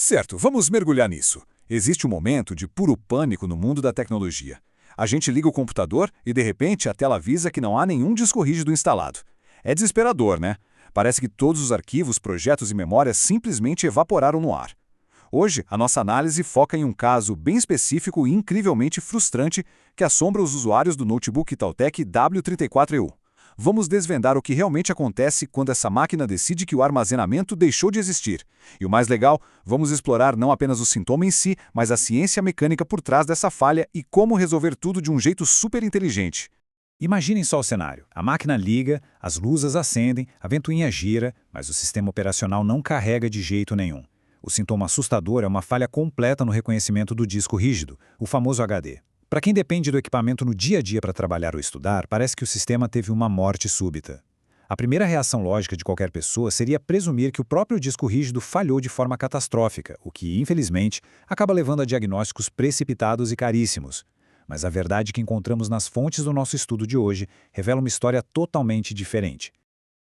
Certo, vamos mergulhar nisso. Existe um momento de puro pânico no mundo da tecnologia. A gente liga o computador e, de repente, a tela avisa que não há nenhum disco rígido instalado. É desesperador, né? Parece que todos os arquivos, projetos e memórias simplesmente evaporaram no ar. Hoje, a nossa análise foca em um caso bem específico e incrivelmente frustrante que assombra os usuários do notebook Itautec W34EU. Vamos desvendar o que realmente acontece quando essa máquina decide que o armazenamento deixou de existir. E o mais legal, vamos explorar não apenas o sintoma em si, mas a ciência mecânica por trás dessa falha e como resolver tudo de um jeito super inteligente. Imaginem só o cenário. A máquina liga, as luzes acendem, a ventoinha gira, mas o sistema operacional não carrega de jeito nenhum. O sintoma assustador é uma falha completa no reconhecimento do disco rígido, o famoso HD. Para quem depende do equipamento no dia a dia para trabalhar ou estudar, parece que o sistema teve uma morte súbita. A primeira reação lógica de qualquer pessoa seria presumir que o próprio disco rígido falhou de forma catastrófica, o que, infelizmente, acaba levando a diagnósticos precipitados e caríssimos. Mas a verdade que encontramos nas fontes do nosso estudo de hoje revela uma história totalmente diferente.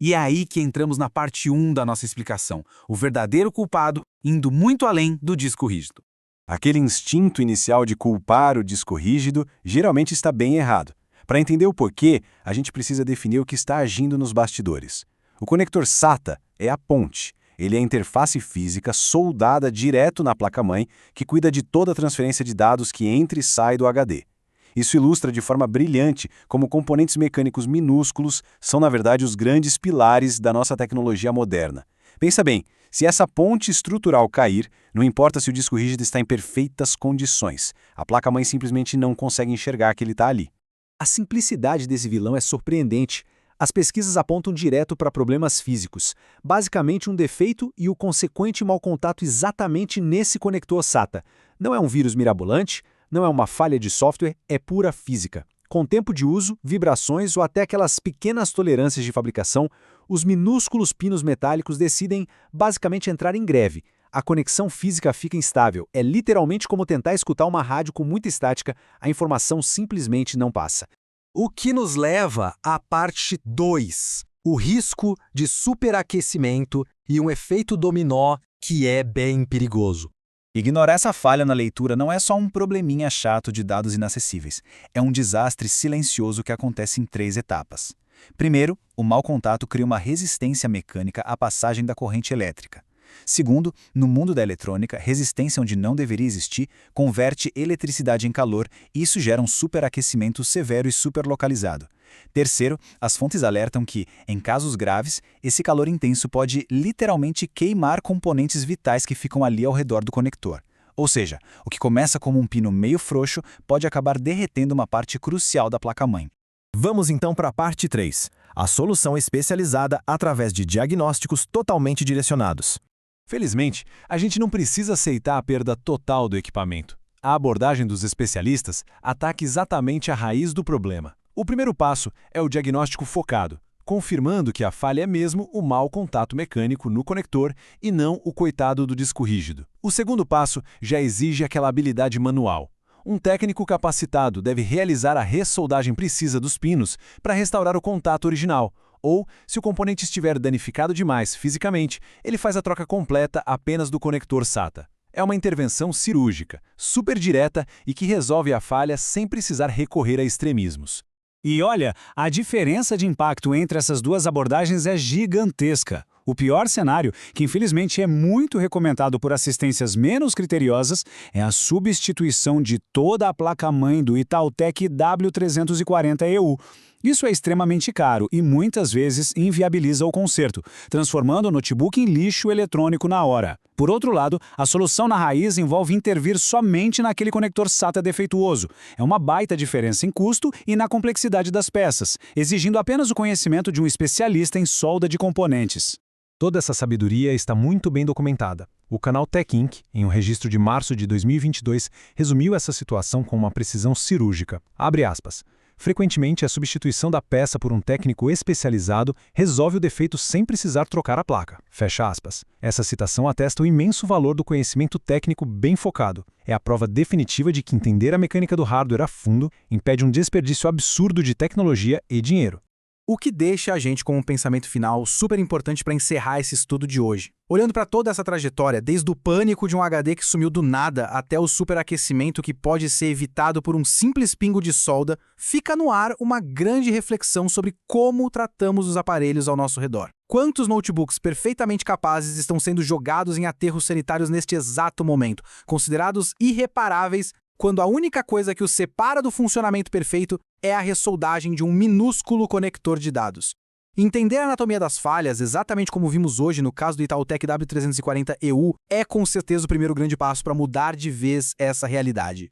E é aí que entramos na parte 1 da nossa explicação, o verdadeiro culpado indo muito além do disco rígido. Aquele instinto inicial de culpar o disco rígido geralmente está bem errado. Para entender o porquê, a gente precisa definir o que está agindo nos bastidores. O conector SATA é a ponte. Ele é a interface física soldada direto na placa-mãe que cuida de toda a transferência de dados que entra e sai do HD. Isso ilustra de forma brilhante como componentes mecânicos minúsculos são, na verdade, os grandes pilares da nossa tecnologia moderna. Pensa bem, se essa ponte estrutural cair, não importa se o disco rígido está em perfeitas condições, a placa-mãe simplesmente não consegue enxergar que ele está ali. A simplicidade desse vilão é surpreendente. As pesquisas apontam direto para problemas físicos, basicamente um defeito e o consequente mau contato exatamente nesse conector SATA. Não é um vírus mirabolante, não é uma falha de software, é pura física. Com tempo de uso, vibrações ou até aquelas pequenas tolerâncias de fabricação, os minúsculos pinos metálicos decidem basicamente entrar em greve. A conexão física fica instável. É literalmente como tentar escutar uma rádio com muita estática, a informação simplesmente não passa. O que nos leva à parte 2, o risco de superaquecimento e um efeito dominó que é bem perigoso. Ignorar essa falha na leitura não é só um probleminha chato de dados inacessíveis. É um desastre silencioso que acontece em 3 etapas. Primeiro, o mau contato cria uma resistência mecânica à passagem da corrente elétrica. Segundo, no mundo da eletrônica, resistência onde não deveria existir converte eletricidade em calor e isso gera um superaquecimento severo e superlocalizado. Terceiro, as fontes alertam que, em casos graves, esse calor intenso pode literalmente queimar componentes vitais que ficam ali ao redor do conector. Ou seja, o que começa como um pino meio frouxo pode acabar derretendo uma parte crucial da placa-mãe. Vamos então para a parte 3, a solução especializada através de diagnósticos totalmente direcionados. Felizmente, a gente não precisa aceitar a perda total do equipamento. A abordagem dos especialistas ataca exatamente a raiz do problema. O primeiro passo é o diagnóstico focado, confirmando que a falha é mesmo o mau contato mecânico no conector e não o coitado do disco rígido. O segundo passo já exige aquela habilidade manual. Um técnico capacitado deve realizar a ressoldagem precisa dos pinos para restaurar o contato original, ou, se o componente estiver danificado demais fisicamente, ele faz a troca completa apenas do conector SATA. É uma intervenção cirúrgica, super direta e que resolve a falha sem precisar recorrer a extremismos. E olha, a diferença de impacto entre essas duas abordagens é gigantesca. O pior cenário, que infelizmente é muito recomendado por assistências menos criteriosas, é a substituição de toda a placa-mãe do Itautec W340EU. Isso é extremamente caro e muitas vezes inviabiliza o conserto, transformando o notebook em lixo eletrônico na hora. Por outro lado, a solução na raiz envolve intervir somente naquele conector SATA defeituoso. É uma baita diferença em custo e na complexidade das peças, exigindo apenas o conhecimento de um especialista em solda de componentes. Toda essa sabedoria está muito bem documentada. O canal Tech Inc., em um registro de março de 2022, resumiu essa situação com uma precisão cirúrgica. Abre aspas. Frequentemente, a substituição da peça por um técnico especializado resolve o defeito sem precisar trocar a placa. Fecha aspas. Essa citação atesta o imenso valor do conhecimento técnico bem focado. É a prova definitiva de que entender a mecânica do hardware a fundo impede um desperdício absurdo de tecnologia e dinheiro. O que deixa a gente com um pensamento final super importante para encerrar esse estudo de hoje. Olhando para toda essa trajetória, desde o pânico de um HD que sumiu do nada até o superaquecimento que pode ser evitado por um simples pingo de solda, fica no ar uma grande reflexão sobre como tratamos os aparelhos ao nosso redor. Quantos notebooks perfeitamente capazes estão sendo jogados em aterros sanitários neste exato momento, considerados irreparáveis, quando a única coisa que os separa do funcionamento perfeito é a ressoldagem de um minúsculo conector de dados. Entender a anatomia das falhas, exatamente como vimos hoje no caso do Itautec W340EU, é com certeza o primeiro grande passo para mudar de vez essa realidade.